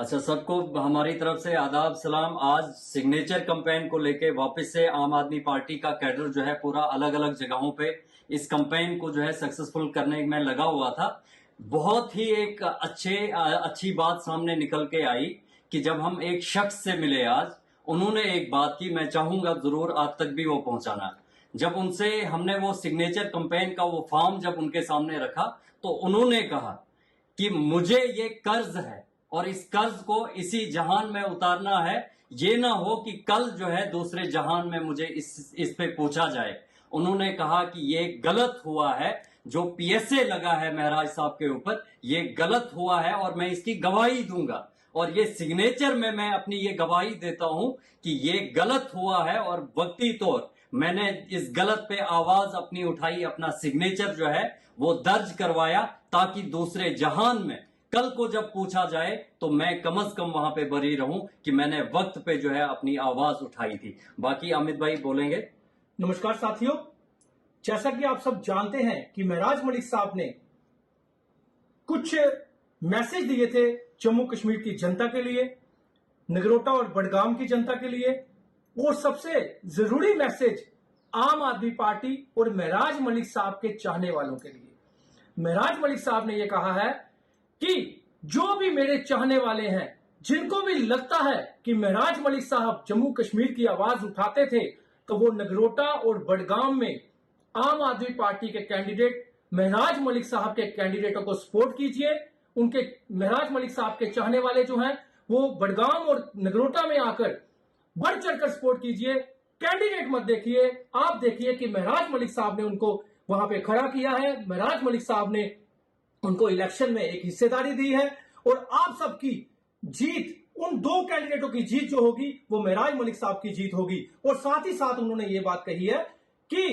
अच्छा, सबको हमारी तरफ से आदाब सलाम। आज सिग्नेचर कैंपेन को लेके वापस से आम आदमी पार्टी का कैडर जो है पूरा अलग अलग जगहों पे इस कैंपेन को जो है सक्सेसफुल करने में लगा हुआ था। बहुत ही एक अच्छी बात सामने निकल के आई कि जब हम एक शख्स से मिले आज, उन्होंने एक बात की, मैं चाहूंगा जरूर आप तक भी वो पहुंचाना। जब उनसे हमने वो सिग्नेचर कैंपेन का वो फॉर्म जब उनके सामने रखा तो उन्होंने कहा कि मुझे ये कर्ज है और इस कर्ज को इसी जहान में उतारना है। ये ना हो कि कल जो है दूसरे जहान में मुझे इस पे पूछा जाए। उन्होंने कहा कि ये गलत हुआ है, जो पीएसए लगा है महराज साहब के ऊपर, ये गलत हुआ है और मैं इसकी गवाही दूंगा। और ये सिग्नेचर में मैं अपनी ये गवाही देता हूं कि ये गलत हुआ है और वक्ती तौर मैंने इस गलत पे आवाज अपनी उठाई, अपना सिग्नेचर जो है वो दर्ज करवाया, ताकि दूसरे जहान में कल को जब पूछा जाए तो मैं कम से कम वहां पे बरी रहूं कि मैंने वक्त पे जो है अपनी आवाज उठाई थी। बाकी अमित भाई बोलेंगे। नमस्कार साथियों, जैसा कि आप सब जानते हैं कि महराज मलिक साहब ने कुछ मैसेज दिए थे जम्मू कश्मीर की जनता के लिए, नगरोटा और बडगाम की जनता के लिए, और सबसे जरूरी मैसेज आम आदमी पार्टी और महराज मलिक साहब के चाहने वालों के लिए। महराज मलिक साहब ने यह कहा है कि जो भी मेरे चाहने वाले हैं, जिनको भी लगता है कि महराज मलिक साहब जम्मू कश्मीर की आवाज उठाते थे, तो वो नगरोटा और बडगाम में आम आदमी पार्टी के कैंडिडेट महराज मलिक साहब के कैंडिडेटों को सपोर्ट कीजिए। उनके महराज मलिक साहब के चाहने वाले जो हैं वो बडगाम और नगरोटा में आकर बढ़ चढ़कर सपोर्ट कीजिए। कैंडिडेट मत देखिए, आप देखिए कि महराज मलिक साहब ने उनको वहां पे खड़ा किया है, महराज मलिक साहब ने उनको इलेक्शन में एक हिस्सेदारी दी है, और आप सबकी जीत, उन दो कैंडिडेटों की जीत जो होगी वो महराज मलिक साहब की जीत होगी। और साथ ही साथ उन्होंने ये बात कही है कि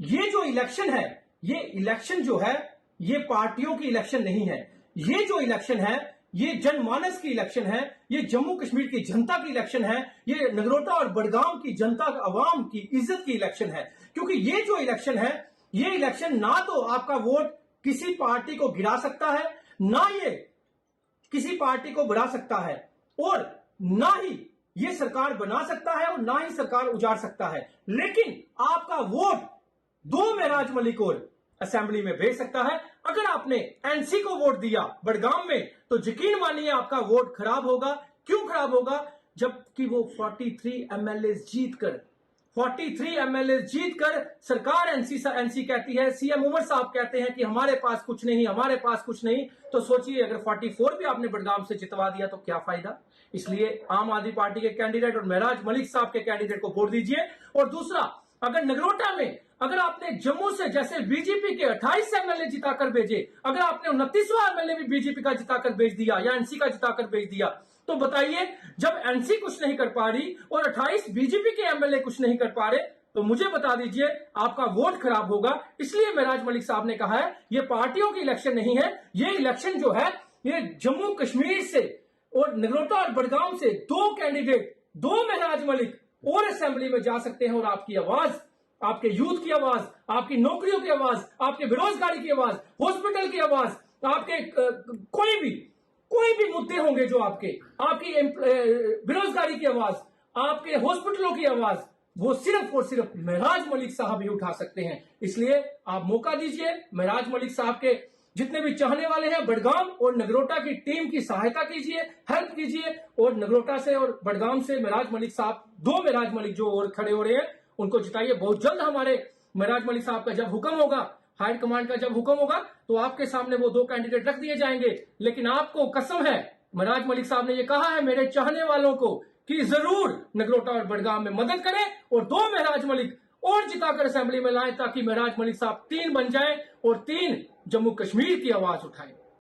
ये जो इलेक्शन है, ये इलेक्शन जो है ये पार्टियों की इलेक्शन नहीं है, ये जो इलेक्शन है ये जनमानस की इलेक्शन है, ये जम्मू कश्मीर की जनता की इलेक्शन है, ये नगरोटा और बडगाम की जनता, अवाम की इज्जत की इलेक्शन है। क्योंकि ये जो इलेक्शन है, ये इलेक्शन ना तो आपका वोट किसी पार्टी को गिरा सकता है, ना ये किसी पार्टी को बढ़ा सकता है, और ना ही ये सरकार बना सकता है, और ना ही सरकार उजाड़ सकता है। लेकिन आपका वोट दो महराज मलिक और असेंबली में भेज सकता है। अगर आपने एनसी को वोट दिया बडगाम में, तो यकीन मानिए आपका वोट खराब होगा। क्यों खराब होगा? जबकि वो 43 एमएलए जीतकर सरकार एनसी कहती है, सीएम उमर साहब कहते हैं कि हमारे पास कुछ नहीं, हमारे पास कुछ नहीं। तो सोचिए, अगर 44 भी आपने बडगाम से जितवा दिया तो क्या फायदा। इसलिए आम आदमी पार्टी के कैंडिडेट और महराज मलिक साहब के कैंडिडेट को वोट दीजिए। और दूसरा, अगर नगरोटा में अगर आपने जम्मू से जैसे बीजेपी के 28 एमएलए जिताकर भेजे, अगर आपने 29वां एमएलए भी बीजेपी का जिताकर भेज दिया या एनसी का जिताकर भेज दिया, तो बताइए, जब एनसी कुछ नहीं कर पा रही और 28 बीजेपी के एमएलए कुछ नहीं कर पा रहे, तो मुझे बता दीजिए आपका वोट खराब होगा। इसलिए महराज मलिक साहब ने कहा है ये पार्टियों की इलेक्शन नहीं है, ये इलेक्शन जो है ये जम्मू कश्मीर से और नगरोटा और बडगाम से दो कैंडिडेट, दो महराज मलिक और असेंबली में जा सकते हैं, और आपकी आवाज, आपके यूथ की आवाज, आपकी नौकरियों की आवाज, आपके बेरोजगारी की आवाज, हॉस्पिटल की आवाज, आपके कोई भी मुद्दे होंगे जो आपकी बेरोजगारी की आवाज, आपके हॉस्पिटलों की आवाज, वो सिर्फ और सिर्फ महराज मलिक साहब ही उठा सकते हैं। इसलिए आप मौका दीजिए। महराज मलिक साहब के जितने भी चाहने वाले हैं, बडगाम और नगरोटा की टीम की सहायता कीजिए, हेल्प कीजिए, और नगरोटा से और बडगाम से महराज मलिक साहब, दो महराज मलिक जो और खड़े हो रहे हैं, उनको जिताइए। बहुत जल्द हमारे महराज मलिक साहब का जब हुक्म होगा, हाई कमांड का जब हुक्म होगा, तो आपके सामने वो दो कैंडिडेट रख दिए जाएंगे। लेकिन आपको कसम है, महराज मलिक साहब ने ये कहा है मेरे चाहने वालों को कि जरूर नगरोटा और बडगाम में मदद करें और दो महराज मलिक और जिताकर असेंबली में लाएं, ताकि महराज मलिक साहब 3 बन जाएं और 3 जम्मू कश्मीर की आवाज उठाएं।